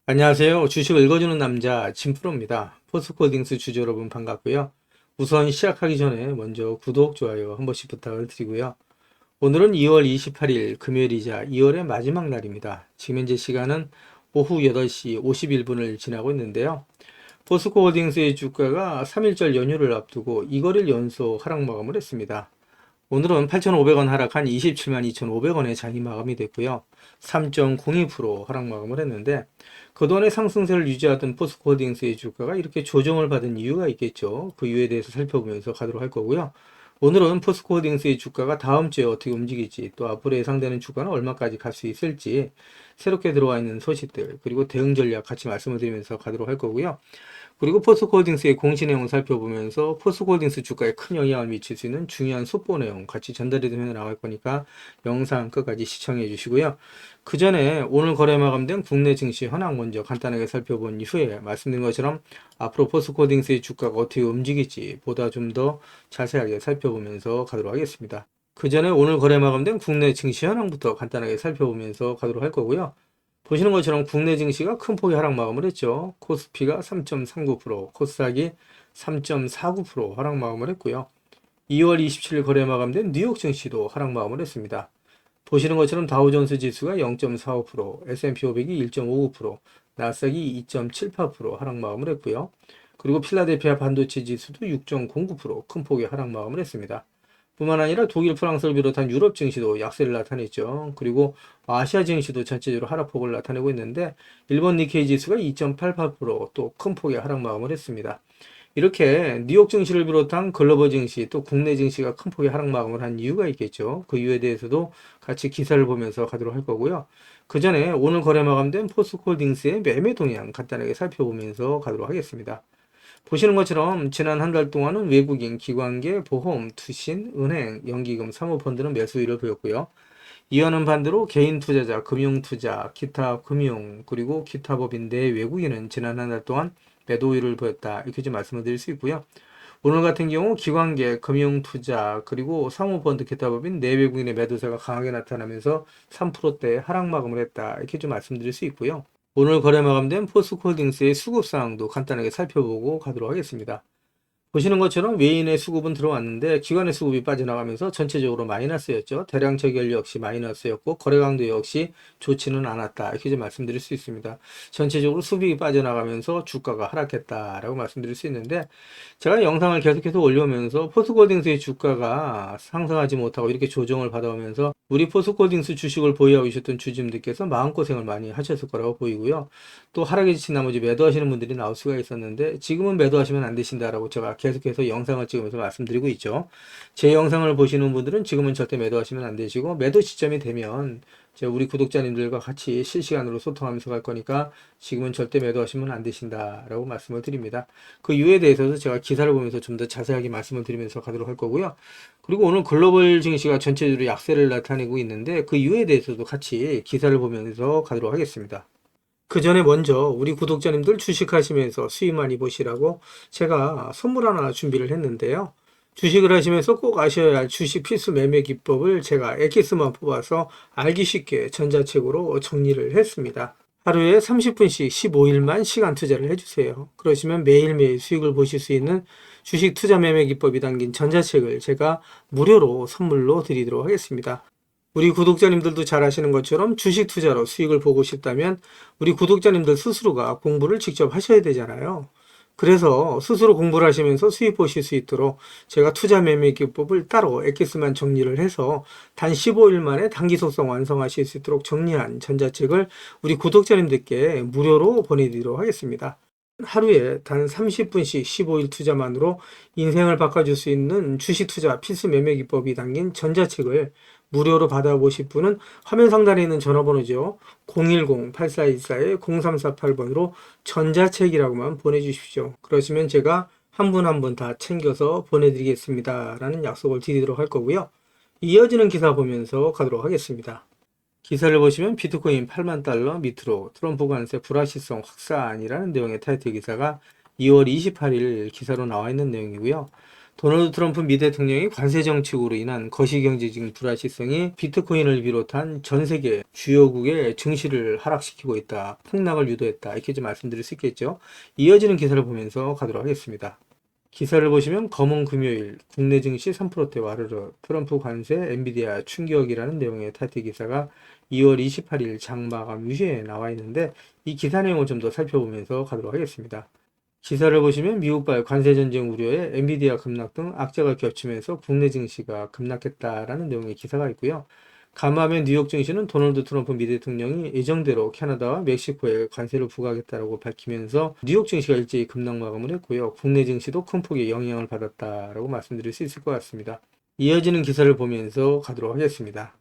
안녕하세요. 주식을 읽어주는 남자 진프로입니다. 포스코딩스 주주 여러분 반갑고요. 우선 시작하기 전에 먼저 구독, 좋아요 한 번씩 부탁을 드리고요. 오늘은 2월 28일 금요일이자 2월의 마지막 날입니다. 지금 현재 시간은 오후 8시 51분을 지나고 있는데요. 포스코홀딩스의 주가가 3일절 연휴를 앞두고 2거래일 연속 하락 마감을 했습니다. 오늘은 8,500원 하락한 27만 2,500원의 장이 마감이 됐고요. 3.02% 하락 마감을 했는데 그동안의 상승세를 유지하던 포스코홀딩스의 주가가 이렇게 조정을 받은 이유가 있겠죠. 그 이유에 대해서 살펴보면서 가도록 할 거고요. 오늘은 포스코홀딩스의 주가가 다음 주에 어떻게 움직일지, 또 앞으로 예상되는 주가는 얼마까지 갈 수 있을지, 새롭게 들어와 있는 소식들, 그리고 대응 전략 같이 말씀을 드리면서 가도록 할 거고요. 그리고 포스코홀딩스의 공시 내용을 살펴보면서 포스코홀딩스 주가에 큰 영향을 미칠 수 있는 중요한 속보 내용 같이 전달이 되면 나갈 거니까 영상 끝까지 시청해 주시고요. 그 전에 오늘 거래 마감된 국내 증시 현황 먼저 간단하게 살펴본 이후에 말씀드린 것처럼 앞으로 포스코홀딩스의 주가가 어떻게 움직일지 보다 좀 더 자세하게 살펴보면서 가도록 하겠습니다. 그 전에 오늘 거래 마감된 국내 증시 현황부터 간단하게 살펴보면서 가도록 할 거고요. 보시는 것처럼 국내 증시가 큰 폭의 하락 마감을 했죠. 코스피가 3.39%, 코스닥이 3.49% 하락 마감을 했고요. 2월 27일 거래 마감된 뉴욕 증시도 하락 마감을 했습니다. 보시는 것처럼 다우존스 지수가 0.45%, S&P 500이 1.59%, 나스닥이 2.78% 하락 마감을 했고요. 그리고 필라델피아 반도체 지수도 6.09%큰 폭의 하락 마감을 했습니다. 뿐만 아니라 독일, 프랑스를 비롯한 유럽 증시도 약세를 나타냈죠. 그리고 아시아 증시도 전체적으로 하락폭을 나타내고 있는데 일본 니케이 지수가 2.88%또 큰 폭의 하락 마감을 했습니다. 이렇게 뉴욕 증시를 비롯한 글로벌 증시 또 국내 증시가 큰 폭의 하락 마감을 한 이유가 있겠죠. 그 이유에 대해서도 같이 기사를 보면서 가도록 할 거고요. 그 전에 오늘 거래 마감된 포스코홀딩스의 매매 동향 간단하게 살펴보면서 가도록 하겠습니다. 보시는 것처럼 지난 한 달 동안은 외국인, 기관계, 보험, 투신, 은행, 연기금, 사모펀드는 매수율을 보였고요. 이와는 반대로 개인 투자자, 금융 투자, 기타 금융, 그리고 기타 법인 내 외국인은 지난 한 달 동안 매도율을 보였다. 이렇게 좀 말씀을 드릴 수 있고요. 오늘 같은 경우 기관계, 금융 투자, 그리고 사모펀드, 기타 법인 내 외국인의 매도세가 강하게 나타나면서 3%대 하락 마감을 했다. 이렇게 좀 말씀드릴 수 있고요. 오늘 거래 마감된 포스코홀딩스의 수급 상황도 간단하게 살펴보고 가도록 하겠습니다. 보시는 것처럼 외인의 수급은 들어왔는데 기관의 수급이 빠져나가면서 전체적으로 마이너스였죠. 대량 체결 역시 마이너스였고 거래 강도 역시 좋지는 않았다. 이렇게 좀 말씀드릴 수 있습니다. 전체적으로 수익이 빠져나가면서 주가가 하락했다라고 말씀드릴 수 있는데 제가 영상을 계속해서 올려오면서 포스코홀딩스의 주가가 상승하지 못하고 이렇게 조정을 받아오면서 우리 포스코홀딩스 주식을 보유하고 계셨던 주주님들께서 마음고생을 많이 하셨을 거라고 보이고요. 또 하락에 지친 나머지 매도하시는 분들이 나올 수가 있었는데 지금은 매도하시면 안 되신다라고 제가 계속해서 영상을 찍으면서 말씀드리고 있죠. 제 영상을 보시는 분들은 지금은 절대 매도하시면 안 되시고 매도 시점이 되면 제가 우리 구독자님들과 같이 실시간으로 소통하면서 갈 거니까 지금은 절대 매도하시면 안 되신다라고 말씀을 드립니다. 그 이유에 대해서도 제가 기사를 보면서 좀 더 자세하게 말씀을 드리면서 가도록 할 거고요. 그리고 오늘 글로벌 증시가 전체적으로 약세를 나타내고 있는데 그 이유에 대해서도 같이 기사를 보면서 가도록 하겠습니다. 그 전에 먼저 우리 구독자님들 주식하시면서 수익 많이 보시라고 제가 선물 하나 준비를 했는데요. 주식을 하시면서 꼭 아셔야 할 주식 필수 매매 기법을 제가 엑기스만 뽑아서 알기 쉽게 전자책으로 정리를 했습니다. 하루에 30분씩 15일만 시간 투자를 해주세요. 그러시면 매일매일 수익을 보실 수 있는 주식 투자 매매 기법이 담긴 전자책을 제가 무료로 선물로 드리도록 하겠습니다. 우리 구독자님들도 잘 아시는 것처럼 주식 투자로 수익을 보고 싶다면 우리 구독자님들 스스로가 공부를 직접 하셔야 되잖아요. 그래서 스스로 공부를 하시면서 수익 보실 수 있도록 제가 투자 매매 기법을 따로 엑기스만 정리를 해서 단 15일 만에 단기 속성 완성하실 수 있도록 정리한 전자책을 우리 구독자님들께 무료로 보내드리도록 하겠습니다. 하루에 단 30분씩 15일 투자만으로 인생을 바꿔줄 수 있는 주식 투자 필수 매매 기법이 담긴 전자책을 무료로 받아보실 분은 화면 상단에 있는 전화번호죠. 010-8414-0348번으로 전자책이라고만 보내주십시오. 그러시면 제가 한 분 한 분 다 챙겨서 보내드리겠습니다. 라는 약속을 드리도록 할 거고요. 이어지는 기사 보면서 가도록 하겠습니다. 기사를 보시면 비트코인 8만 달러 밑으로 트럼프 관세 불확실성 확산이라는 내용의 타이틀 기사가 2월 28일 기사로 나와 있는 내용이고요. 도널드 트럼프 미 대통령이 관세 정책으로 인한 거시경제적인 불확실성이 비트코인을 비롯한 전 세계 주요국의 증시를 하락시키고 있다, 폭락을 유도했다, 이렇게 좀 말씀드릴 수 있겠죠. 이어지는 기사를 보면서 가도록 하겠습니다. 기사를 보시면 검은 금요일 국내 증시 3%대 와르르 트럼프 관세 엔비디아 충격이라는 내용의 타이틀 기사가 2월 28일 장마감 유시에 나와 있는데, 이 기사 내용을 좀 더 살펴보면서 가도록 하겠습니다. 기사를 보시면 미국발 관세 전쟁 우려에 엔비디아 급락 등 악재가 겹치면서 국내 증시가 급락했다라는 내용의 기사가 있고요. 간밤에 뉴욕 증시는 도널드 트럼프 미 대통령이 예정대로 캐나다와 멕시코에 관세를 부과하겠다고 밝히면서 뉴욕 증시가 일제히 급락 마감을 했고요. 국내 증시도 큰 폭의 영향을 받았다라고 말씀드릴 수 있을 것 같습니다. 이어지는 기사를 보면서 가도록 하겠습니다.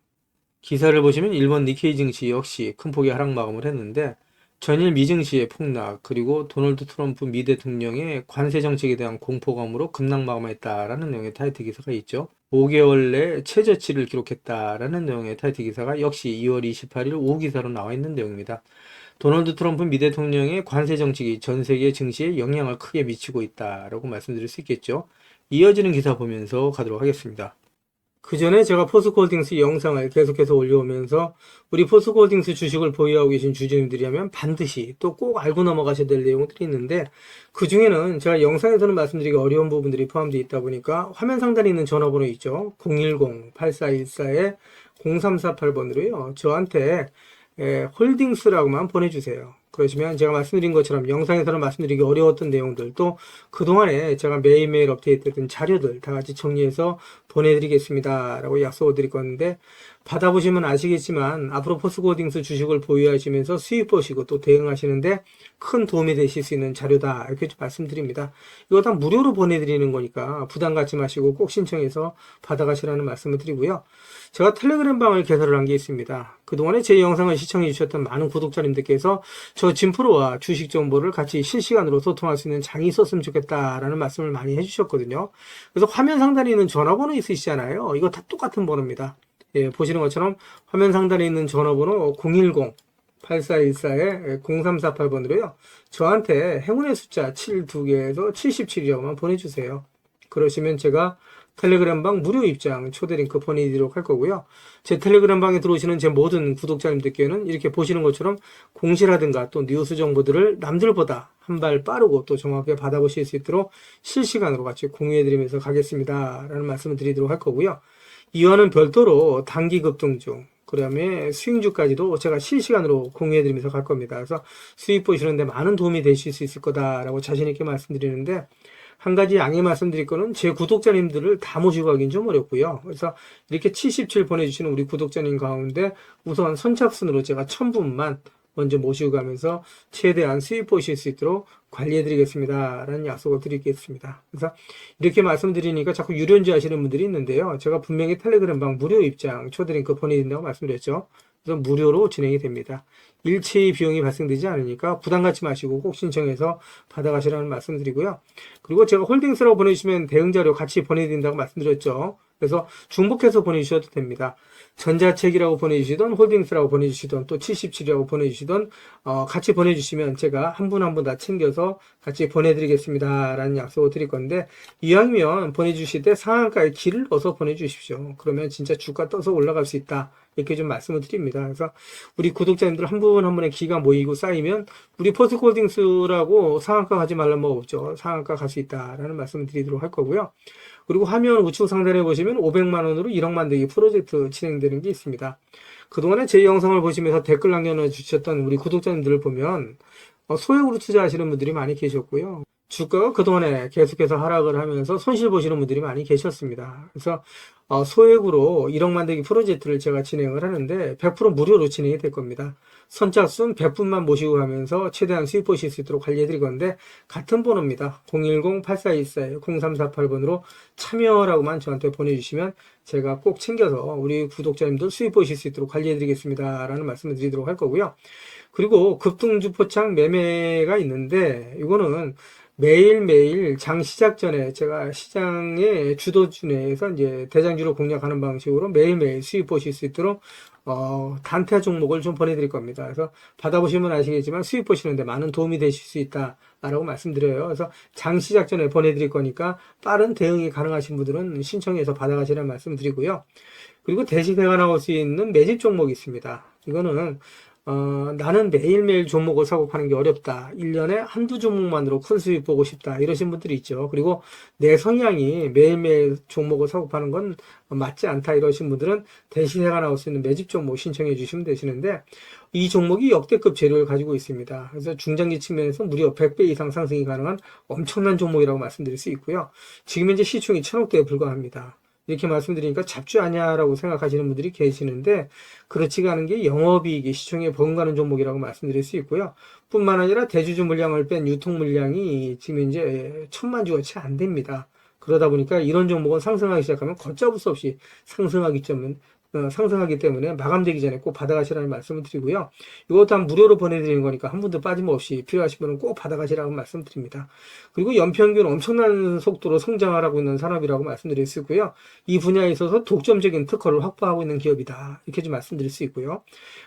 기사를 보시면 일본 니케이 증시 역시 큰 폭의 하락 마감을 했는데, 전일 미 증시의 폭락, 그리고 도널드 트럼프 미 대통령의 관세 정책에 대한 공포감으로 급락 마감했다라는 내용의 타이틀 기사가 있죠. 5개월 내 최저치를 기록했다라는 내용의 타이틀 기사가 역시 2월 28일 오후 기사로 나와 있는 내용입니다. 도널드 트럼프 미 대통령의 관세 정책이 전 세계 증시에 영향을 크게 미치고 있다라고 말씀드릴 수 있겠죠. 이어지는 기사 보면서 가도록 하겠습니다. 그 전에 제가 포스코홀딩스 영상을 계속해서 올려오면서 우리 포스코홀딩스 주식을 보유하고 계신 주주님들이라면 반드시 또 꼭 알고 넘어가셔야 될 내용들이 있는데, 그 중에는 제가 영상에서는 말씀드리기 어려운 부분들이 포함되어 있다 보니까 화면 상단에 있는 전화번호 있죠. 010-8414-0348번으로요. 저한테 홀딩스라고만 보내주세요. 그러시면 제가 말씀드린 것처럼 영상에서는 말씀드리기 어려웠던 내용들, 또 그동안에 제가 매일매일 업데이트했던 자료들 다 같이 정리해서 보내드리겠습니다 라고 약속을 드릴 건데, 받아보시면 아시겠지만 앞으로 포스코홀딩스 주식을 보유하시면서 수익 보시고 또 대응하시는데 큰 도움이 되실 수 있는 자료다, 이렇게 좀 말씀드립니다. 이거 다 무료로 보내드리는 거니까 부담 갖지 마시고 꼭 신청해서 받아가시라는 말씀을 드리고요. 제가 텔레그램 방을 개설을 한 게 있습니다. 그동안에 제 영상을 시청해 주셨던 많은 구독자님들께서 저 진프로와 주식 정보를 같이 실시간으로 소통할 수 있는 장이 있었으면 좋겠다라는 말씀을 많이 해주셨거든요. 그래서 화면 상단에 있는 전화번호 있으시잖아요. 이거 다 똑같은 번호입니다. 예, 보시는 것처럼 화면 상단에 있는 전화번호 010-8414-0348번으로요. 저한테 행운의 숫자 7 2개에서 77이라고만 보내주세요. 그러시면 제가 텔레그램 방 무료 입장 초대 링크 보내드리도록 할 거고요. 제 텔레그램 방에 들어오시는 제 모든 구독자님들께는 이렇게 보시는 것처럼 공시라든가 또 뉴스 정보들을 남들보다 한 발 빠르고 또 정확하게 받아보실 수 있도록 실시간으로 같이 공유해드리면서 가겠습니다 라는 말씀을 드리도록 할 거고요. 이와는 별도로 단기 급등 중, 그 다음에 수익주까지도 제가 실시간으로 공유해드리면서 갈 겁니다. 그래서 수익 보시는데 많은 도움이 되실 수 있을 거다라고 자신있게 말씀드리는데, 한 가지 양해 말씀드릴 거는 제 구독자님들을 다 모시고 가긴 좀 어렵고요. 그래서 이렇게 77 보내주시는 우리 구독자님 가운데 우선 선착순으로 제가 1000분만 먼저 모시고 가면서 최대한 수익 보실 수 있도록 관리해드리겠습니다 라는 약속을 드리겠습니다. 그래서 이렇게 말씀드리니까 자꾸 유료인지 하시는 분들이 있는데요. 제가 분명히 텔레그램 방 무료 입장 초대 링크 보내드린다고 말씀드렸죠. 그래서 무료로 진행이 됩니다. 일체의 비용이 발생되지 않으니까 부담 갖지 마시고 꼭 신청해서 받아가시라는 말씀드리고요. 그리고 제가 홀딩스라고 보내주시면 대응자료 같이 보내드린다고 말씀드렸죠. 그래서 중복해서 보내주셔도 됩니다. 전자책이라고 보내주시던 홀딩스라고 보내주시던 또 77이라고 보내주시던 같이 보내주시면 제가 한 분 한 분 다 챙겨서 같이 보내드리겠습니다 라는 약속을 드릴 건데, 이왕이면 보내주실 때 상한가에 길을 넣어서 보내주십시오. 그러면 진짜 주가 떠서 올라갈 수 있다, 이렇게 좀 말씀을 드립니다. 그래서 우리 구독자님들 한 분 한 분의 기가 모이고 쌓이면 우리 포스코홀딩스라고 상한가 가지 말란 법 없죠. 상한가 갈 수 있다라는 말씀을 드리도록 할 거고요. 그리고 화면 우측 상단에 보시면 500만원으로 1억 만들기 프로젝트 진행되는 게 있습니다. 그동안에 제 영상을 보시면서 댓글 남겨주셨던 우리 구독자님들을 보면 소액으로 투자하시는 분들이 많이 계셨고요. 주가가 그동안에 계속해서 하락을 하면서 손실 보시는 분들이 많이 계셨습니다. 그래서 소액으로 1억 만들기 프로젝트를 제가 진행을 하는데 100% 무료로 진행이 될 겁니다. 선착순 100분만 모시고 가면서 최대한 수익 보실 수 있도록 관리해드릴 건데, 같은 번호입니다. 010-8424-0348번으로 참여라고만 저한테 보내주시면 제가 꼭 챙겨서 우리 구독자님들 수익 보실 수 있도록 관리해드리겠습니다 라는 말씀을 드리도록 할 거고요. 그리고 급등주 포착 매매가 있는데, 이거는 매일매일 장 시작 전에 제가 시장의 주도주 내에서 이제 대장주로 공략하는 방식으로 매일매일 수익 보실 수 있도록 단타 종목을 좀 보내드릴 겁니다. 그래서 받아보시면 아시겠지만 수익 보시는데 많은 도움이 되실 수 있다라고 말씀드려요. 그래서 장 시작 전에 보내드릴 거니까 빠른 대응이 가능하신 분들은 신청해서 받아가시라는 말씀 드리고요. 그리고 대시대가 나올 수 있는 매집 종목이 있습니다. 이거는 나는 매일매일 종목을 사고 파는 게 어렵다. 1년에 한두 종목만으로 큰 수익 보고 싶다. 이러신 분들이 있죠. 그리고 내 성향이 매일매일 종목을 사고 파는 건 맞지 않다. 이러신 분들은 대시세가 나올 수 있는 매집 종목 신청해 주시면 되시는데 이 종목이 역대급 재료를 가지고 있습니다. 그래서 중장기 측면에서 무려 100배 이상 상승이 가능한 엄청난 종목이라고 말씀드릴 수 있고요. 지금 현재 시총이 1000억대에 불과합니다. 이렇게 말씀드리니까 잡주 아니야라고 생각하시는 분들이 계시는데 그렇지가 않은 게 영업이익이 시총에 버금가는 종목이라고 말씀드릴 수 있고요. 뿐만 아니라 대주주 물량을 뺀 유통 물량이 지금 현재 1000만 주가 채 안 됩니다. 그러다 보니까 이런 종목은 상승하기 시작하면 걷잡을 수 없이 상승하기 때문에 마감되기 전에 꼭 받아가시라는 말씀을 드리고요. 이것도 한 무료로 보내드리는 거니까 한 분도 빠짐없이 필요하신 분은 꼭 받아가시라고 말씀드립니다. 그리고 연평균 엄청난 속도로 성장하고 있는 산업이라고 말씀드릴 수 있고요. 이 분야에 있어서 독점적인 특허를 확보하고 있는 기업이다. 이렇게 좀 말씀드릴 수 있고요.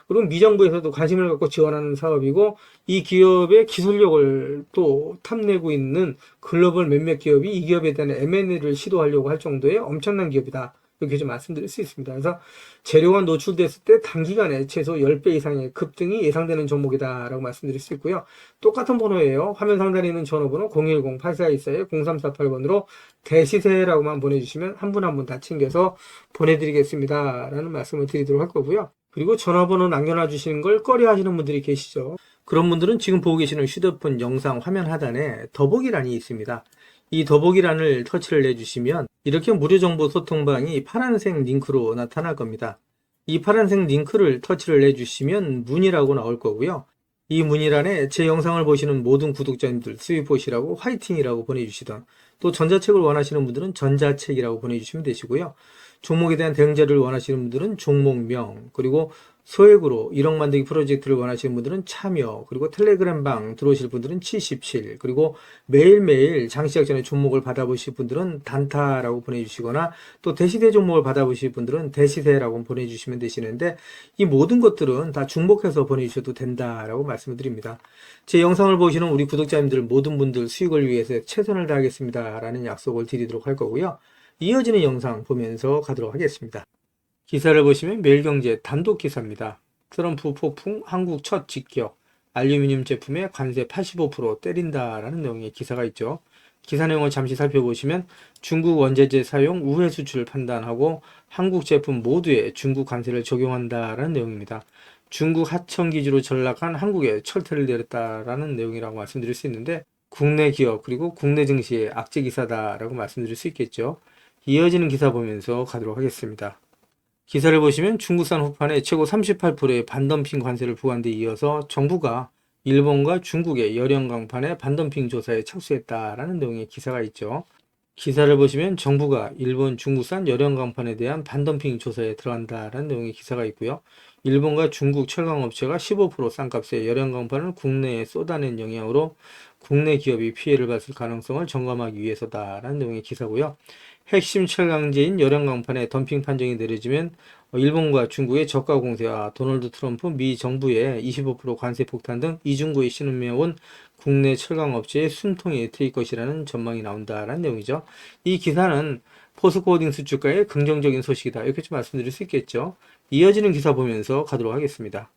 그리고 미정부에서도 관심을 갖고 지원하는 사업이고 이 기업의 기술력을 또 탐내고 있는 글로벌 몇몇 기업이 이 기업에 대한 M&A를 시도하려고 할 정도의 엄청난 기업이다. 이렇게 좀 말씀드릴 수 있습니다. 그래서 재료가 노출됐을 때 단기간에 최소 10배 이상의 급등이 예상되는 종목이다라고 말씀드릴 수 있고요. 똑같은 번호예요. 화면 상단에 있는 전화번호 010-8424-0348번으로 대시세라고만 보내주시면 한 분 한 분 다 챙겨서 보내드리겠습니다. 라는 말씀을 드리도록 할 거고요. 그리고 전화번호 남겨놔 주시는 걸 꺼려 하시는 분들이 계시죠. 그런 분들은 지금 보고 계시는 휴대폰 영상 화면 하단에 더보기란이 있습니다. 이 더보기란을 터치를 해주시면 이렇게 무료정보 소통방이 파란색 링크로 나타날 겁니다. 이 파란색 링크를 터치를 해주시면 문의라고 나올 거고요. 이 문의란에 제 영상을 보시는 모든 구독자님들 수익 보시라고 화이팅이라고 보내주시던 또 전자책을 원하시는 분들은 전자책이라고 보내주시면 되시고요. 종목에 대한 대응 자료를 원하시는 분들은 종목명 그리고 소액으로 1억 만들기 프로젝트를 원하시는 분들은 참여 그리고 텔레그램방 들어오실 분들은 77 그리고 매일매일 장시작 전에 종목을 받아보실 분들은 단타라고 보내주시거나 또 대시세 종목을 받아보실 분들은 대시세라고 보내주시면 되시는데 이 모든 것들은 다 중복해서 보내주셔도 된다라고 말씀을 드립니다. 제 영상을 보시는 우리 구독자님들 모든 분들 수익을 위해서 최선을 다하겠습니다 라는 약속을 드리도록 할 거고요. 이어지는 영상 보면서 가도록 하겠습니다. 기사를 보시면 매일경제 단독 기사입니다. 트럼프 폭풍 한국 첫 직격 알루미늄 제품에 관세 85% 때린다라는 내용의 기사가 있죠. 기사 내용을 잠시 살펴보시면 중국 원재재 사용 우회 수출 판단하고 한국 제품 모두에 중국 관세를 적용한다라는 내용입니다. 중국 하청 기지로 전락한 한국에 철퇴를 내렸다라는 내용이라고 말씀드릴 수 있는데 국내 기업 그리고 국내 증시의 악재 기사다라고 말씀드릴 수 있겠죠. 이어지는 기사 보면서 가도록 하겠습니다. 기사를 보시면 중국산 후판에 최고 38%의 반덤핑 관세를 부과한 데 이어서 정부가 일본과 중국의 열연 강판의 반덤핑 조사에 착수했다라는 내용의 기사가 있죠. 기사를 보시면 정부가 일본, 중국산 열연 강판에 대한 반덤핑 조사에 들어간다라는 내용의 기사가 있고요. 일본과 중국 철강업체가 15% 싼값에 열연 강판을 국내에 쏟아낸 영향으로 국내 기업이 피해를 봤을 가능성을 점검하기 위해서다라는 내용의 기사고요. 핵심 철강제인 열연 강판의 덤핑 판정이 내려지면 일본과 중국의 저가 공세와 도널드 트럼프 미 정부의 25% 관세 폭탄 등 이중고에 신음해온 국내 철강업체의 숨통이 트일 것이라는 전망이 나온다라는 내용이죠. 이 기사는 포스코홀딩스 주가의 긍정적인 소식이다. 이렇게 좀 말씀드릴 수 있겠죠. 이어지는 기사 보면서 가도록 하겠습니다.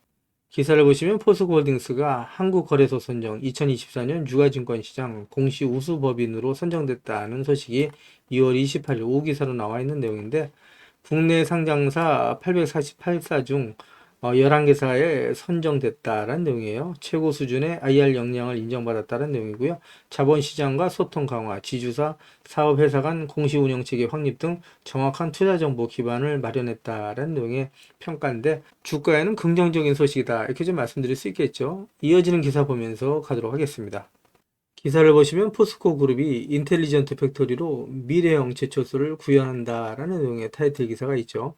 기사를 보시면 포스코홀딩스가 한국거래소 선정 2024년 유가증권시장 공시 우수법인으로 선정됐다는 소식이 2월 28일 오후 기사로 나와 있는 내용인데 국내 상장사 848사 중 11개사에 선정됐다라는 내용이에요. 최고 수준의 IR 역량을 인정받았다는 내용이고요. 자본시장과 소통 강화, 지주사, 사업회사 간 공시운영체계 확립 등 정확한 투자정보 기반을 마련했다라는 내용의 평가인데 주가에는 긍정적인 소식이다. 이렇게 좀 말씀드릴 수 있겠죠. 이어지는 기사 보면서 가도록 하겠습니다. 기사를 보시면 포스코 그룹이 인텔리전트 팩토리로 미래형 제철소를 구현한다라는 내용의 타이틀 기사가 있죠.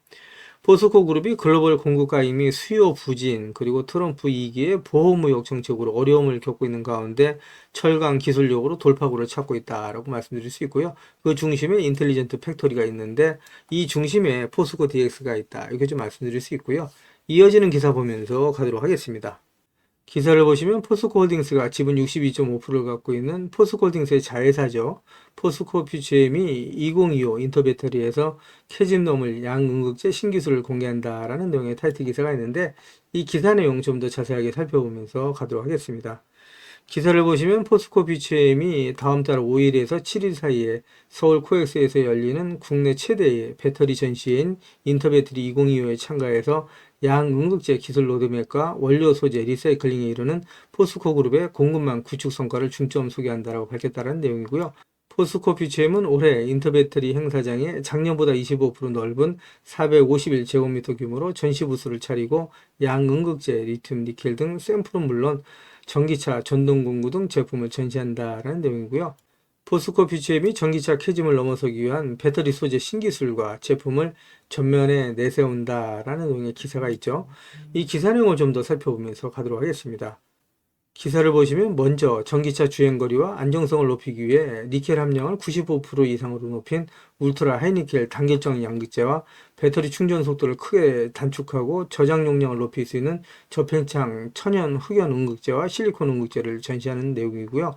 포스코 그룹이 글로벌 공급가임 및 수요 부진 그리고 트럼프 2기의 보호무역 정책으로 어려움을 겪고 있는 가운데 철강 기술력으로 돌파구를 찾고 있다라고 말씀드릴 수 있고요. 그 중심에 인텔리전트 팩토리가 있는데 이 중심에 포스코 DX가 있다. 이렇게 좀 말씀드릴 수 있고요. 이어지는 기사 보면서 가도록 하겠습니다. 기사를 보시면 포스코홀딩스가 지분 62.5%를 갖고 있는 포스코홀딩스의 자회사죠. 포스코퓨처엠이 2025 인터배터리에서 캐즘 넘을 양응급제 신기술을 공개한다라는 내용의 타이틀 기사가 있는데 이 기사 내용 좀 더 자세하게 살펴보면서 가도록 하겠습니다. 기사를 보시면 포스코퓨처엠이 다음 달 5일에서 7일 사이에 서울 코엑스에서 열리는 국내 최대의 배터리 전시회인 인터배터리 2025에 참가해서 양응급제 기술 로드맵과 원료 소재 리사이클링에 이르는 포스코 그룹의 공급망 구축 성과를 중점 소개한다라고 밝혔다는 내용이고요. 포스코 퓨처엠은 올해 인터배터리 행사장에 작년보다 25% 넓은 451제곱미터 규모로 전시 부스를 차리고 양응급제, 리튬, 니켈 등 샘플은 물론 전기차, 전동공구 등 제품을 전시한다라는 내용이고요. 포스코 퓨처엠이 전기차 캐즘을 넘어서기 위한 배터리 소재 신기술과 제품을 전면에 내세운다라는 내용의 기사가 있죠. 이 기사 내용을 좀 더 살펴보면서 가도록 하겠습니다. 기사를 보시면 먼저 전기차 주행거리와 안정성을 높이기 위해 니켈 함량을 95% 이상으로 높인 울트라 하이니켈 단결정 양극재와 배터리 충전 속도를 크게 단축하고 저장 용량을 높일 수 있는 저팽창 천연 흑연 응극재와 실리콘 응극재를 전시하는 내용이고요.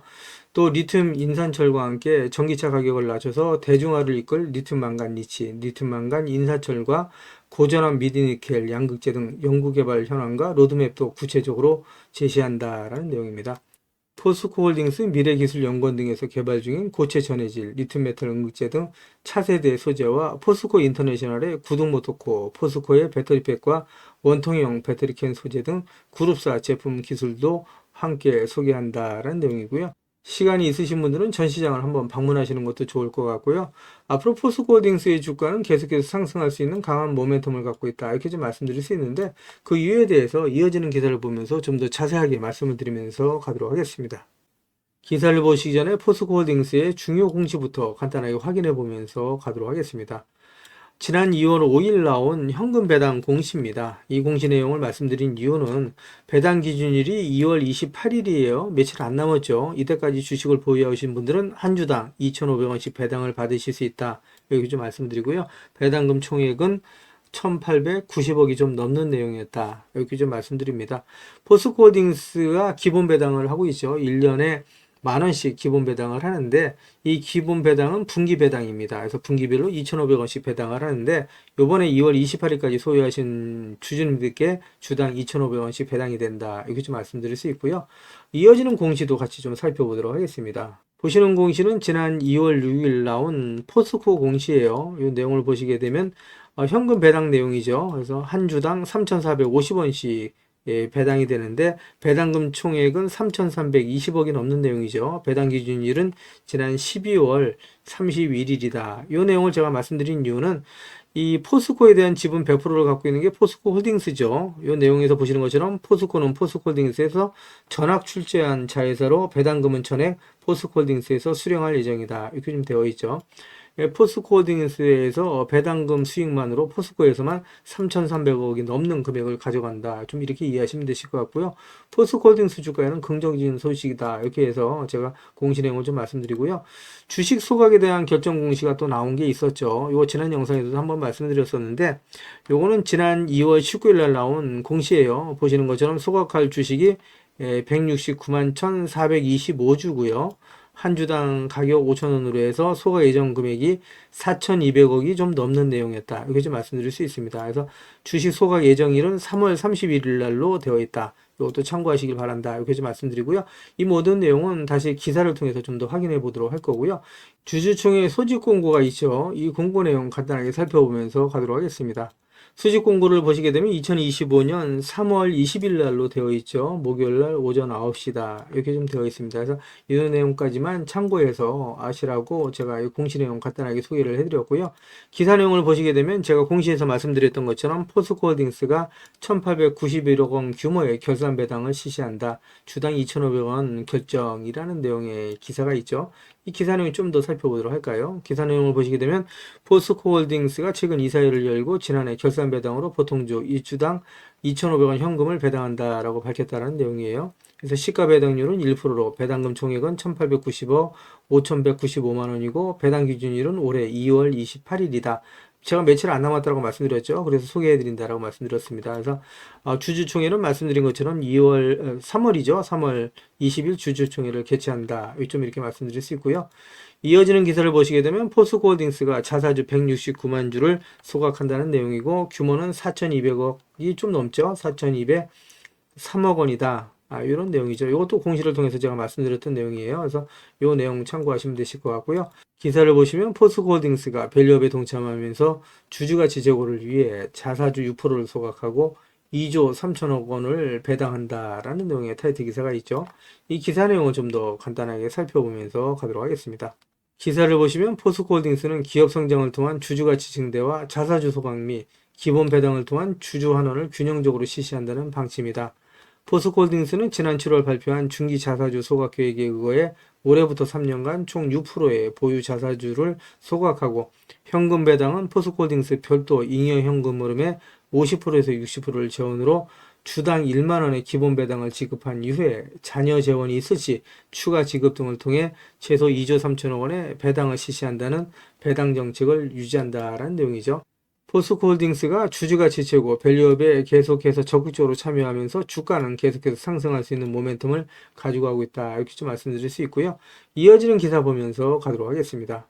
또 리튬 인산철과 함께 전기차 가격을 낮춰서 대중화를 이끌 리튬 망간 리치, 리튬 망간 인산철과 고전압 미드니켈, 양극재 등 연구개발 현황과 로드맵도 구체적으로 제시한다라는 내용입니다. 포스코홀딩스 미래기술연구원 등에서 개발 중인 고체 전해질, 리튬메탈 응급제 등 차세대 소재와 포스코 인터내셔널의 구동모터코, 포스코의 배터리팩과 원통형 배터리캔 소재 등 그룹사 제품 기술도 함께 소개한다라는 내용이고요. 시간이 있으신 분들은 전시장을 한번 방문하시는 것도 좋을 것 같고요. 앞으로 포스코홀딩스의 주가는 계속해서 상승할 수 있는 강한 모멘텀을 갖고 있다. 이렇게 좀 말씀드릴 수 있는데 그 이유에 대해서 이어지는 기사를 보면서 좀 더 자세하게 말씀을 드리면서 가도록 하겠습니다. 기사를 보시기 전에 포스코홀딩스의 중요 공시부터 간단하게 확인해 보면서 가도록 하겠습니다. 지난 2월 5일 나온 현금 배당 공시입니다. 이 공시 내용을 말씀드린 이유는 배당 기준일이 2월 28일이에요. 며칠 안 남았죠. 이때까지 주식을 보유하신 분들은 한 주당 2,500원씩 배당을 받으실 수 있다. 여기 좀 말씀드리고요. 배당금 총액은 1,890억이 좀 넘는 내용이었다. 이렇게 좀 말씀드립니다. 포스코홀딩스가 기본 배당을 하고 있죠. 1년에 10,000원씩 기본 배당을 하는데 이 기본 배당은 분기 배당입니다. 그래서 분기별로 2,500원씩 배당을 하는데 요번에 2월 28일까지 소유하신 주주님들께 주당 2,500원씩 배당이 된다. 이렇게 좀 말씀드릴 수 있고요. 이어지는 공시도 같이 좀 살펴보도록 하겠습니다. 보시는 공시는 지난 2월 6일 나온 포스코 공시예요. 이 내용을 보시게 되면 현금 배당 내용이죠. 그래서 한 주당 3,450원씩 배당이 되는데 배당금 총액은 3,320억이 넘는 내용이죠. 배당 기준일은 지난 12월 31일이다. 이 내용을 제가 말씀드린 이유는 이 포스코에 대한 지분 100%를 갖고 있는 게 포스코 홀딩스죠. 이 내용에서 보시는 것처럼 포스코는 포스코 홀딩스에서 전학 출재한 자회사로 배당금은 전액 포스코 홀딩스에서 수령할 예정이다. 이렇게 좀 되어 있죠. 포스코홀딩스에서 배당금 수익만으로 포스코에서만 3,300억이 넘는 금액을 가져간다. 좀 이렇게 이해하시면 되실 것 같고요. 포스코홀딩스 주가에는 긍정적인 소식이다. 이렇게 해서 제가 공시 내용을 좀 말씀드리고요. 주식 소각에 대한 결정 공시가 또 나온 게 있었죠. 이거 지난 영상에서도 한번 말씀드렸었는데 요거는 지난 2월 19일 날 나온 공시예요. 보시는 것처럼 소각할 주식이 169만 1,425주고요. 한 주당 가격 5,000원으로 해서 소각 예정 금액이 4,200억이 좀 넘는 내용이었다. 이렇게 좀 말씀드릴 수 있습니다. 그래서 주식 소각 예정일은 3월 31일 날로 되어 있다. 이것도 참고하시길 바란다. 이렇게 좀 말씀드리고요. 이 모든 내용은 다시 기사를 통해서 좀 더 확인해 보도록 할 거고요. 주주총회 소집 공고가 있죠. 이 공고 내용 간단하게 살펴보면서 가도록 하겠습니다. 수집 공고를 보시게 되면 2025년 3월 20일 날로 되어 있죠. 목요일 날 오전 9시다. 이렇게 좀 되어 있습니다. 그래서 이 내용까지만 참고해서 아시라고 제가 이 공시 내용 간단하게 소개를 해드렸고요. 기사 내용을 보시게 되면 제가 공시에서 말씀드렸던 것처럼 포스코홀딩스가 1,891억 원 규모의 결산 배당을 실시한다. 주당 2,500원 결정이라는 내용의 기사가 있죠. 이 기사 내용 좀 더 살펴보도록 할까요? 기사 내용을 보시게 되면 포스코홀딩스가 최근 이사회를 열고 지난해 결산 배당으로 보통주 1주당 2,500원 현금을 배당한다라고 밝혔다는 내용이에요. 그래서 시가 배당률은 1%로 배당금 총액은 1,890억 5,195만 원이고 배당 기준일은 올해 2월 28일이다. 제가 며칠 안 남았다고 말씀드렸죠. 그래서 소개해드린다라고 말씀드렸습니다. 그래서 주주총회는 말씀드린 것처럼 3월이죠. 3월 20일 주주총회를 개최한다. 좀 이렇게 말씀드릴 수 있고요. 이어지는 기사를 보시게 되면 포스코홀딩스가 자사주 169만 주를 소각한다는 내용이고 규모는 4,200억이 좀 넘죠. 4,203억 원이다. 이런 내용이죠. 이것도 공시를 통해서 제가 말씀드렸던 내용이에요. 그래서 이 내용 참고하시면 되실 것 같고요. 기사를 보시면 포스코홀딩스가 밸류업에 동참하면서 주주가치 제고를 위해 자사주 6%를 소각하고 2조 3천억 원을 배당한다라는 내용의 타이틀 기사가 있죠. 이 기사 내용을 좀 더 간단하게 살펴보면서 가도록 하겠습니다. 기사를 보시면 포스코홀딩스는 기업 성장을 통한 주주가치 증대와 자사주 소각 및 기본 배당을 통한 주주 환원을 균형적으로 실시한다는 방침이다. 포스코홀딩스는 지난 7월 발표한 중기 자사주 소각 계획에 의거해 올해부터 3년간 총 6%의 보유 자사주를 소각하고 현금 배당은 포스코홀딩스 별도 잉여 현금 흐름의 50%에서 60%를 재원으로 주당 1만 원의 기본 배당을 지급한 이후에 자녀 재원이 있을 시 추가 지급 등을 통해 최소 2조 3천억 원의 배당을 실시한다는 배당 정책을 유지한다라는 내용이죠. 포스코홀딩스가 주주가치 최고 밸류업에 계속해서 적극적으로 참여하면서 주가는 계속해서 상승할 수 있는 모멘텀을 가지고 가고 있다. 이렇게 좀 말씀드릴 수 있고요. 이어지는 기사 보면서 가도록 하겠습니다.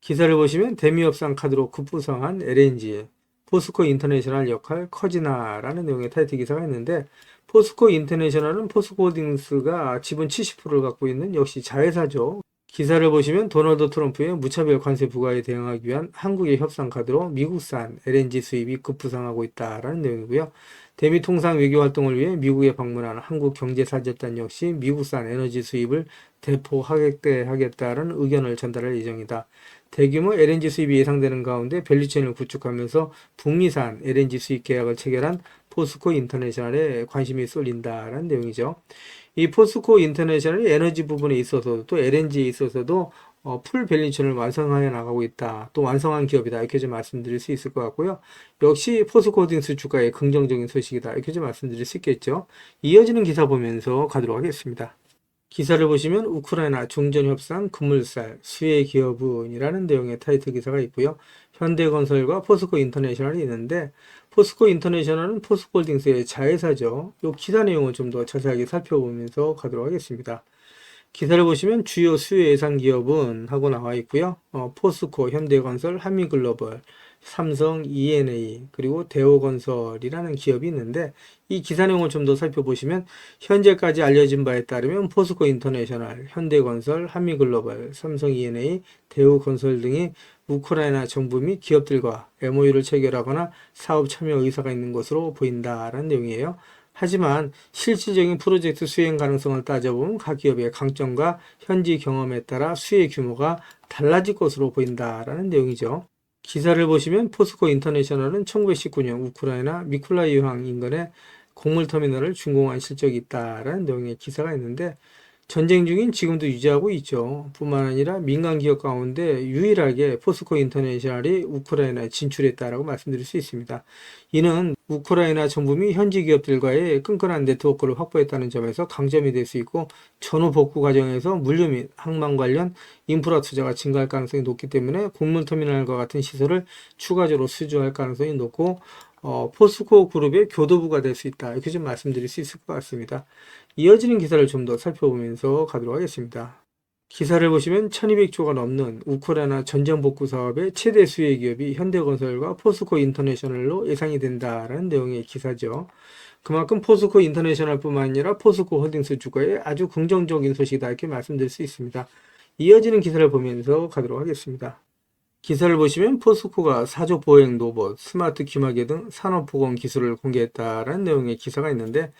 기사를 보시면 대미업상 카드로 급부상한 LNG, 포스코 인터내셔널 역할 커지나라는 내용의 타이틀 기사가 있는데 포스코 인터내셔널은 포스코홀딩스가 지분 70%를 갖고 있는 역시 자회사죠. 기사를 보시면 도널드 트럼프의 무차별 관세 부과에 대응하기 위한 한국의 협상 카드로 미국산 LNG 수입이 급부상하고 있다라는 내용이고요. 대미 통상 외교 활동을 위해 미국에 방문한 한국 경제사절단 역시 미국산 에너지 수입을 대폭 확대하겠다는 의견을 전달할 예정이다. 대규모 LNG 수입이 예상되는 가운데 밸류체인을 구축하면서 북미산 LNG 수입 계약을 체결한 포스코 인터내셔널에 관심이 쏠린다라는 내용이죠. 이 포스코 인터내셔널이 에너지 부분에 있어서도 또 LNG에 있어서도 풀 밸류체인을 완성하여 나가고 있다. 또 완성한 기업이다. 이렇게 좀 말씀드릴 수 있을 것 같고요. 역시 포스코홀딩스 주가의 긍정적인 소식이다. 이렇게 좀 말씀드릴 수 있겠죠. 이어지는 기사 보면서 가도록 하겠습니다. 기사를 보시면 우크라이나 종전협상 급물살 수혜 기업은이라는 내용의 타이틀 기사가 있고요. 현대건설과 포스코 인터내셔널이 있는데 포스코 인터내셔널은 포스코홀딩스의 자회사죠. 이 기사 내용을 좀 더 자세하게 살펴보면서 가도록 하겠습니다. 기사를 보시면 주요 수혜 예상 기업은 하고 나와 있고요. 포스코, 현대건설, 한미글로벌, 삼성, E&A 그리고 대우건설이라는 기업이 있는데 이 기사 내용을 좀 더 살펴보시면 현재까지 알려진 바에 따르면 포스코 인터내셔널, 현대건설, 한미글로벌, 삼성 E&A, 대우건설 등이 우크라이나 정부 및 기업들과 MOU를 체결하거나 사업 참여 의사가 있는 것으로 보인다라는 내용이에요. 하지만 실질적인 프로젝트 수행 가능성을 따져보면 각 기업의 강점과 현지 경험에 따라 수혜 규모가 달라질 것으로 보인다라는 내용이죠. 기사를 보시면 포스코 인터내셔널은 1919년 우크라이나 미콜라이우항 인근에 곡물터미널을 준공한 실적이 있다라는 내용의 기사가 있는데 전쟁 중인 지금도 유지하고 있죠. 뿐만 아니라 민간 기업 가운데 유일하게 포스코 인터내셔널이 우크라이나에 진출했다라고 말씀드릴 수 있습니다. 이는 우크라이나 정부 및 현지 기업들과의 끈끈한 네트워크를 확보했다는 점에서 강점이 될 수 있고 전후 복구 과정에서 물류 및 항만 관련 인프라 투자가 증가할 가능성이 높기 때문에 곡물터미널과 같은 시설을 추가적으로 수주할 가능성이 높고 포스코 그룹의 교도부가 될 수 있다. 이렇게 좀 말씀드릴 수 있을 것 같습니다. 이어지는 기사를 좀 더 살펴보면서 가도록 하겠습니다. 기사를 보시면 1200조가 넘는 우크라이나 전쟁 복구 사업의 최대 수혜 기업이 현대건설과 포스코 인터내셔널로 예상이 된다라는 내용의 기사죠. 그만큼 포스코 인터내셔널뿐만 아니라 포스코 홀딩스 주가에 아주 긍정적인 소식이다 이렇게 말씀드릴 수 있습니다. 이어지는 기사를 보면서 가도록 하겠습니다. 기사를 보시면 포스코가 사조 보행 로봇, 스마트 귀마개 등 산업보건 기술을 공개했다라는 내용의 기사가 있는데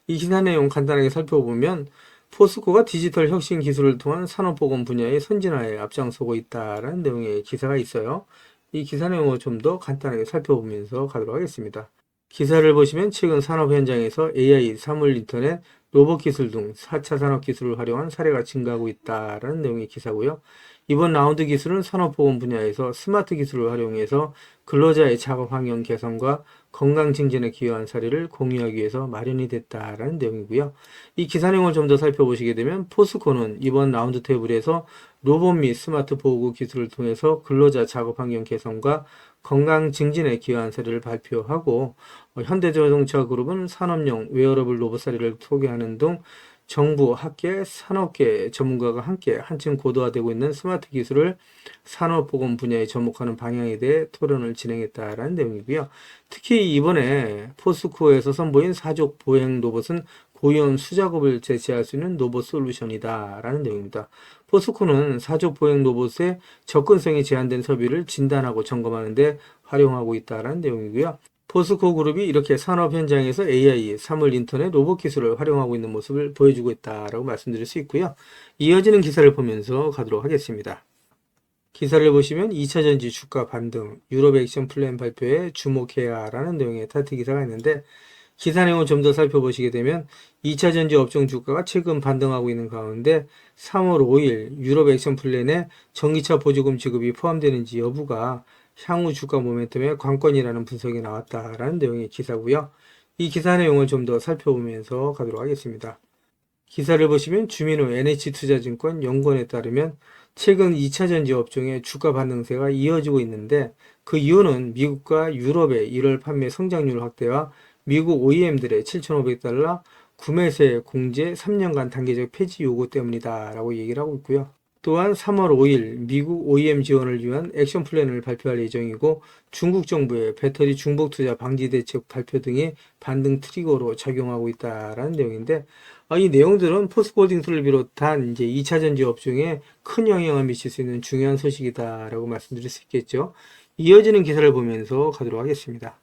이 기사 내용 간단하게 살펴보면 포스코가 디지털 혁신 기술을 통한 산업보건 분야의 선진화에 앞장서고 있다라는 내용의 기사가 있어요. 이 기사 내용을 좀 더 간단하게 살펴보면서 가도록 하겠습니다. 기사를 보시면 최근 산업 현장에서 AI, 사물 인터넷, 로봇 기술 등 4차 산업 기술을 활용한 사례가 증가하고 있다라는 내용의 기사고요. 이번 라운드 기술은 산업보건 분야에서 스마트 기술을 활용해서 근로자의 작업 환경 개선과 건강 증진에 기여한 사례를 공유하기 위해서 마련이 됐다라는 내용이고요. 이 기사 내용을 좀 더 살펴보시게 되면 포스코는 이번 라운드 테이블에서 로봇 및 스마트 보호구 기술을 통해서 근로자 작업 환경 개선과 건강 증진에 기여한 사례를 발표하고 현대자동차 그룹은 산업용 웨어러블 로봇 사례를 소개하는 등 정부, 학계, 산업계 전문가가 함께 한층 고도화되고 있는 스마트 기술을 산업보건 분야에 접목하는 방향에 대해 토론을 진행했다라는 내용이고요. 특히 이번에 포스코에서 선보인 사족 보행 로봇은 고위험 수작업을 제시할 수 있는 로봇 솔루션이다라는 내용입니다. 포스코는 사족 보행 로봇의 접근성이 제한된 설비를 진단하고 점검하는 데 활용하고 있다라는 내용이고요. 포스코 그룹이 이렇게 산업 현장에서 AI, 사물 인터넷, 로봇 기술을 활용하고 있는 모습을 보여주고 있다라고 말씀드릴 수 있고요. 이어지는 기사를 보면서 가도록 하겠습니다. 기사를 보시면 2차전지 주가 반등, 유럽 액션 플랜 발표에 주목해야라는 내용의 타이틀 기사가 있는데 기사 내용을 좀 더 살펴보시게 되면 2차전지 업종 주가가 최근 반등하고 있는 가운데 3월 5일 유럽 액션 플랜에 전기차 보조금 지급이 포함되는지 여부가 향후 주가 모멘텀의 관건이라는 분석이 나왔다라는 내용의 기사고요. 이 기사 내용을 좀 더 살펴보면서 가도록 하겠습니다. 기사를 보시면 주민호 NH투자증권 연구원에 따르면 최근 2차전지 업종의 주가 반등세가 이어지고 있는데 그 이유는 미국과 유럽의 1월 판매 성장률 확대와 미국 OEM들의 7,500달러 구매세 공제 3년간 단계적 폐지 요구 때문이다 라고 얘기를 하고 있고요. 또한 3월 5일 미국 OEM 지원을 위한 액션 플랜을 발표할 예정이고 중국 정부의 배터리 중복 투자 방지 대책 발표 등이 반등 트리거로 작용하고 있다라는 내용인데 이 내용들은 포스코홀딩스를 비롯한 이제 2차 전지 업종에 큰 영향을 미칠 수 있는 중요한 소식이다라고 말씀드릴 수 있겠죠. 이어지는 기사를 보면서 가도록 하겠습니다.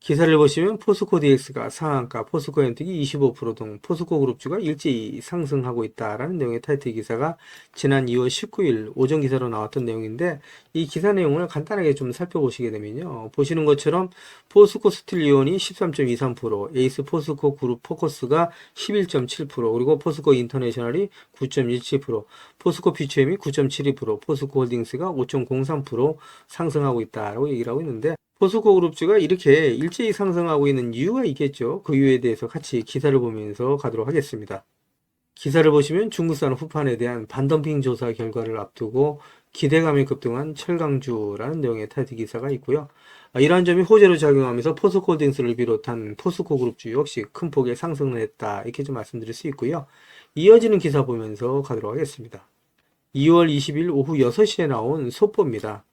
기사를 보시면 포스코 DX가 상한가, 포스코 엔틱이 25%등 포스코 그룹주가 일제히 상승하고 있다라는 내용의 타이틀 기사가 지난 2월 19일 오전 기사로 나왔던 내용인데 이 기사 내용을 간단하게 좀 살펴보시게 되면요. 보시는 것처럼 포스코 스틸리온이 13.23%, 에이스 포스코 그룹 포커스가 11.7%, 그리고 포스코 인터내셔널이 9.17%, 포스코 퓨처엠이 9.72%, 포스코 홀딩스가 5.03% 상승하고 있다라고 얘기를 하고 있는데 포스코 그룹주가 이렇게 일제히 상승하고 있는 이유가 있겠죠. 그 이유에 대해서 같이 기사를 보면서 가도록 하겠습니다. 기사를 보시면 중국산 후판에 대한 반덤핑 조사 결과를 앞두고 기대감이 급등한 철강주라는 내용의 타이틀 기사가 있고요. 이러한 점이 호재로 작용하면서 포스코홀딩스를 비롯한 포스코 그룹주 역시 큰 폭의 상승을 했다. 이렇게 좀 말씀드릴 수 있고요. 이어지는 기사 보면서 가도록 하겠습니다. 2월 20일 오후 6시에 나온 속보입니다.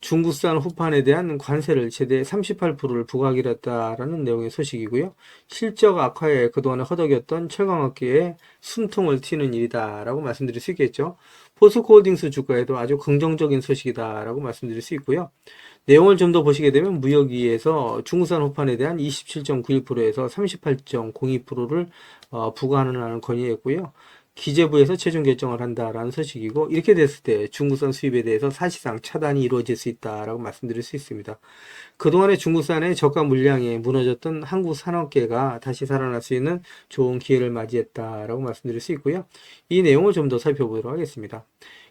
중국산 후판에 대한 관세를 최대 38%를 부과하기로 했다라는 내용의 소식이고요. 실적 악화에 그동안 허덕였던 철강업계에 숨통을 튀는 일이다라고 말씀드릴 수 있겠죠. 포스코홀딩스 주가에도 아주 긍정적인 소식이다라고 말씀드릴 수 있고요. 내용을 좀 더 보시게 되면 무역위에서 중국산 후판에 대한 27.91%에서 38.02%를 부과하는 건의했고요. 기재부에서 최종 결정을 한다라는 소식이고 이렇게 됐을 때 중국산 수입에 대해서 사실상 차단이 이루어질 수 있다라고 말씀드릴 수 있습니다. 그동안의 중국산의 저가 물량이 무너졌던 한국 산업계가 다시 살아날 수 있는 좋은 기회를 맞이했다라고 말씀드릴 수 있고요. 이 내용을 좀 더 살펴보도록 하겠습니다.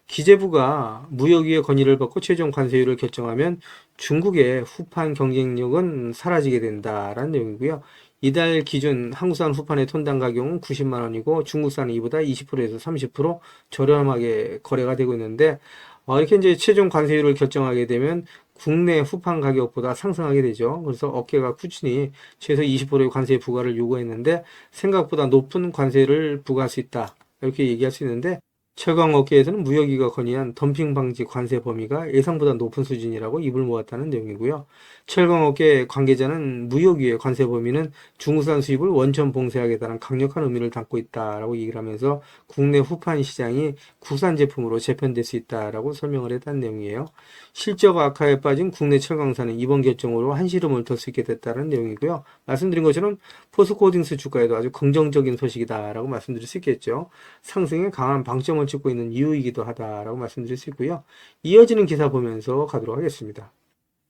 기재부가 무역위의 건의를 받고 최종 관세율을 결정하면 중국의 후판 경쟁력은 사라지게 된다라는 내용이고요. 이달 기준 한국산 후판의 톤당 가격은 90만 원이고 중국산은 이보다 20%에서 30% 저렴하게 거래가 되고 있는데 이렇게 이제 최종 관세율을 결정하게 되면 국내 후판 가격보다 상승하게 되죠. 그래서 업계가 꾸준히 최소 20%의 관세 부과를 요구했는데 생각보다 높은 관세를 부과할 수 있다. 이렇게 얘기할 수 있는데 철강업계에서는 무역위가 건의한 덤핑 방지 관세 범위가 예상보다 높은 수준이라고 입을 모았다는 내용이고요. 철강업계 관계자는 무역위의 관세 범위는 중국산 수입을 원천 봉쇄하겠다는 강력한 의미를 담고 있다라고 얘기를 하면서 국내 후판 시장이 국산 제품으로 재편될 수 있다라고 설명을 했다는 내용이에요. 실적 악화에 빠진 국내 철강사는 이번 결정으로 한시름을 덜 수 있게 됐다는 내용이고요. 말씀드린 것처럼 포스코홀딩스 주가에도 아주 긍정적인 소식이다라고 말씀드릴 수 있겠죠. 상승에 강한 방점을 찍고 있는 이유이기도 하다라고 말씀드릴 수 있고요. 이어지는 기사 보면서 가도록 하겠습니다.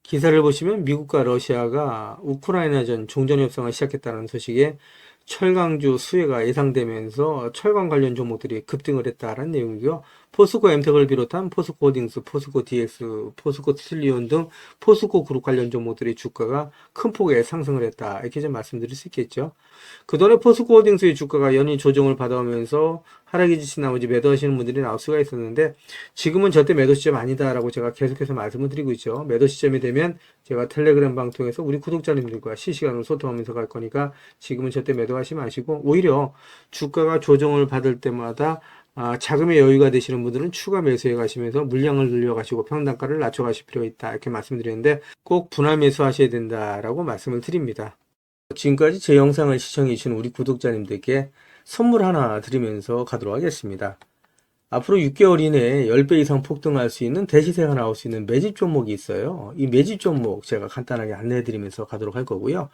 기사를 보시면 미국과 러시아가 우크라이나전 종전 협상을 시작했다는 소식에 철강주 수혜가 예상되면서 철강 관련 종목들이 급등을 했다는 내용이고요. 포스코 엠텍을 비롯한 포스코 홀딩스, 포스코 DX, 포스코 트릴리온 등 포스코 그룹 관련 종목들의 주가가 큰 폭의 상승을 했다. 이렇게 좀 말씀드릴 수 있겠죠. 그동안에 포스코 홀딩스의 주가가 연일 조정을 받아오면서 하락이 지친 나머지 매도하시는 분들이 나올 수가 있었는데 지금은 절대 매도 시점 아니다라고 제가 계속해서 말씀을 드리고 있죠. 매도 시점이 되면 제가 텔레그램 방 통해서 우리 구독자님들과 실시간으로 소통하면서 갈 거니까 지금은 절대 매도하지 마시고 오히려 주가가 조정을 받을 때마다 자금의 여유가 되시는 분들은 추가 매수해 가시면서 물량을 늘려 가시고 평단가를 낮춰 가실 필요가 있다 이렇게 말씀드리는데 꼭 분할 매수하셔야 된다라고 말씀을 드립니다. 지금까지 제 영상을 시청해 주신 우리 구독자님들께 선물 하나 드리면서 가도록 하겠습니다. 앞으로 6개월 이내에 10배 이상 폭등할 수 있는 대시세가 나올 수 있는 매집 종목이 있어요. 이 매집 종목 제가 간단하게 안내해 드리면서 가도록 할 거고요.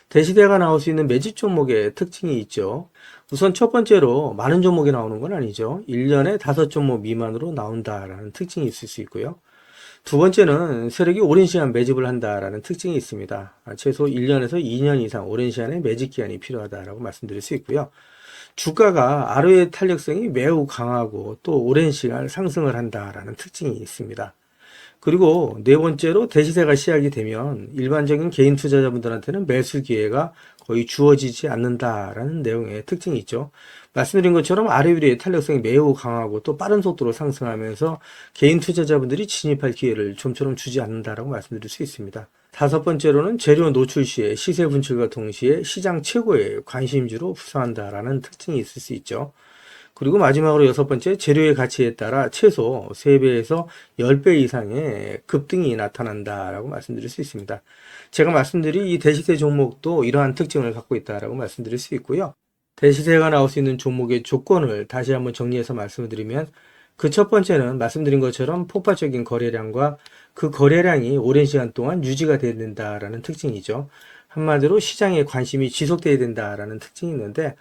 대시세가 나올 수 있는 매집 종목의 특징이 있죠. 우선 첫 번째로 많은 종목이 나오는 건 아니죠. 1년에 5종목 미만으로 나온다라는 특징이 있을 수 있고요. 두 번째는 세력이 오랜 시간 매집을 한다라는 특징이 있습니다. 최소 1년에서 2년 이상 오랜 시간의 매집 기간이 필요하다라고 말씀드릴 수 있고요. 주가가 ROE 탄력성이 매우 강하고 또 오랜 시간 상승을 한다라는 특징이 있습니다. 그리고 네 번째로 대시세가 시작이 되면 일반적인 개인 투자자분들한테는 매수 기회가 거의 주어지지 않는다라는 내용의 특징이 있죠. 말씀드린 것처럼 ROE의 탄력성이 매우 강하고 또 빠른 속도로 상승하면서 개인 투자자분들이 진입할 기회를 좀처럼 주지 않는다라고 말씀드릴 수 있습니다. 다섯 번째로는 재료 노출 시에 시세 분출과 동시에 시장 최고의 관심주로 부상한다라는 특징이 있을 수 있죠. 그리고 마지막으로 여섯 번째, 재료의 가치에 따라 최소 3배에서 10배 이상의 급등이 나타난다라고 말씀드릴 수 있습니다. 제가 말씀드린 이 대시세 종목도 이러한 특징을 갖고 있다라고 말씀드릴 수 있고요. 대시세가 나올 수 있는 종목의 조건을 다시 한번 정리해서 말씀을 드리면 그 첫 번째는 말씀드린 것처럼 폭발적인 거래량과 그 거래량이 오랜 시간 동안 유지가 돼야 된다라는 특징이죠. 한마디로 시장에 관심이 지속돼야 된다라는 특징이 있는데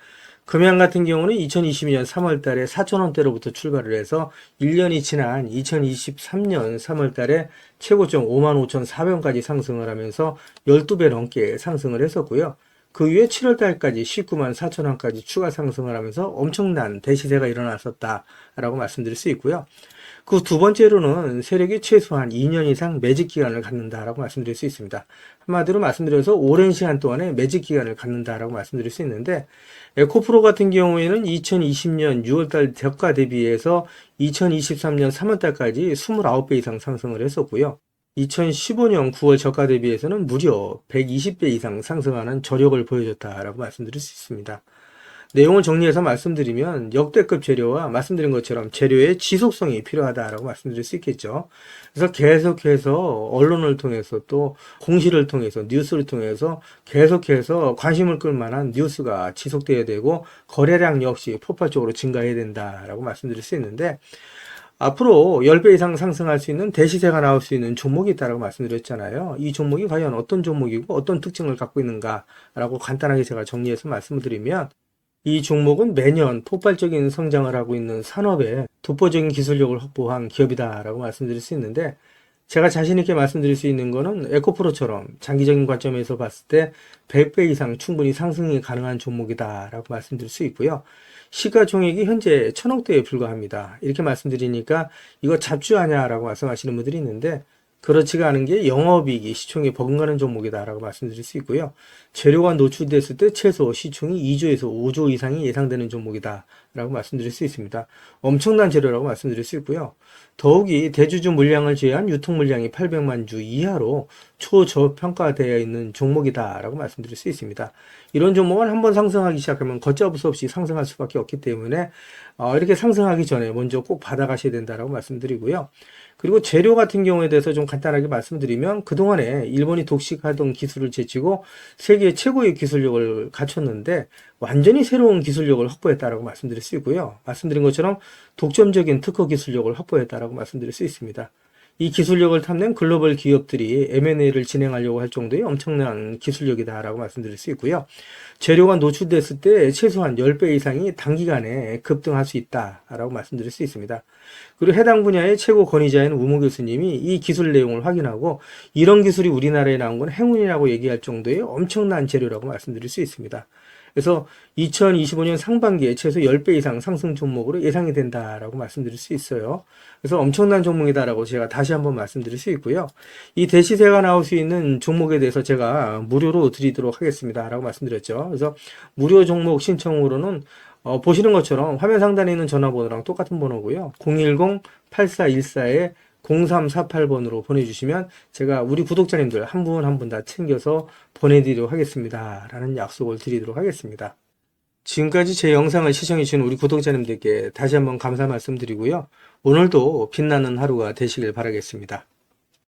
금양 같은 경우는 2022년 3월 달에 4,000원대로부터 출발을 해서 1년이 지난 2023년 3월 달에 최고점 55,400원까지 상승을 하면서 12배 넘게 상승을 했었고요. 그 이후에 7월 달까지 194,000원까지 추가 상승을 하면서 엄청난 대시세가 일어났었다라고 말씀드릴 수 있고요. 그 두 번째로는 세력이 최소한 2년 이상 매집 기간을 갖는다라고 말씀드릴 수 있습니다. 한마디로 말씀드려서 오랜 시간 동안에 매집 기간을 갖는다라고 말씀드릴 수 있는데 에코프로 같은 경우에는 2020년 6월달 저가 대비해서 2023년 3월달까지 29배 이상 상승을 했었고요. 2015년 9월 저가 대비해서는 무려 120배 이상 상승하는 저력을 보여줬다라고 말씀드릴 수 있습니다. 내용을 정리해서 말씀드리면 역대급 재료와 말씀드린 것처럼 재료의 지속성이 필요하다라고 말씀드릴 수 있겠죠. 그래서 계속해서 언론을 통해서 또 공시를 통해서 뉴스를 통해서 계속해서 관심을 끌 만한 뉴스가 지속돼야 되고 거래량 역시 폭발적으로 증가해야 된다라고 말씀드릴 수 있는데 앞으로 10배 이상 상승할 수 있는 대시세가 나올 수 있는 종목이 있다고 말씀드렸잖아요. 이 종목이 과연 어떤 종목이고 어떤 특징을 갖고 있는가라고 간단하게 제가 정리해서 말씀을 드리면 이 종목은 매년 폭발적인 성장을 하고 있는 산업에 독보적인 기술력을 확보한 기업이다라고 말씀드릴 수 있는데 제가 자신 있게 말씀드릴 수 있는 거는 에코프로처럼 장기적인 관점에서 봤을 때 100배 이상 충분히 상승이 가능한 종목이다라고 말씀드릴 수 있고요. 시가총액이 현재 1,000억대에 불과합니다. 이렇게 말씀드리니까 이거 잡주하냐라고 말씀하시는 분들이 있는데 그렇지가 않은 게 영업이익이 시총에 버금가는 종목이다라고 말씀드릴 수 있고요. 재료가 노출됐을 때 최소 시총이 2조에서 5조 이상이 예상되는 종목이다라고 말씀드릴 수 있습니다. 엄청난 재료라고 말씀드릴 수 있고요. 더욱이 대주주 물량을 제외한 유통 물량이 800만 주 이하로 초저평가되어 있는 종목이다라고 말씀드릴 수 있습니다. 이런 종목은 한번 상승하기 시작하면 걷잡을 수 없이 상승할 수밖에 없기 때문에 이렇게 상승하기 전에 먼저 꼭 받아가셔야 된다라고 말씀드리고요. 그리고 재료 같은 경우에 대해서 좀 간단하게 말씀드리면 그동안에 일본이 독식하던 기술을 제치고 세계 최고의 기술력을 갖췄는데 완전히 새로운 기술력을 확보했다라고 말씀드릴 수 있고요. 말씀드린 것처럼 독점적인 특허 기술력을 확보했다라고 말씀드릴 수 있습니다. 이 기술력을 탐낸 글로벌 기업들이 M&A를 진행하려고 할 정도의 엄청난 기술력이다라고 말씀드릴 수 있고요. 재료가 노출됐을 때 최소한 10배 이상이 단기간에 급등할 수 있다라고 말씀드릴 수 있습니다. 그리고 해당 분야의 최고 권위자인 우모 교수님이 이 기술 내용을 확인하고 이런 기술이 우리나라에 나온 건 행운이라고 얘기할 정도의 엄청난 재료라고 말씀드릴 수 있습니다. 그래서 2025년 상반기에 최소 10배 이상 상승 종목으로 예상이 된다라고 말씀드릴 수 있어요. 그래서 엄청난 종목이다라고 제가 다시 한번 말씀드릴 수 있고요. 이 대시세가 나올 수 있는 종목에 대해서 제가 무료로 드리도록 하겠습니다라고 말씀드렸죠. 그래서 무료 종목 신청으로는 보시는 것처럼 화면 상단에 있는 전화번호랑 똑같은 번호고요. 010-8414-0348번으로 보내주시면 제가 우리 구독자님들 한 분 한 분 다 챙겨서 보내드리도록 하겠습니다. 라는 약속을 드리도록 하겠습니다. 지금까지 제 영상을 시청해주신 우리 구독자님들께 다시 한번 감사 말씀드리고요. 오늘도 빛나는 하루가 되시길 바라겠습니다.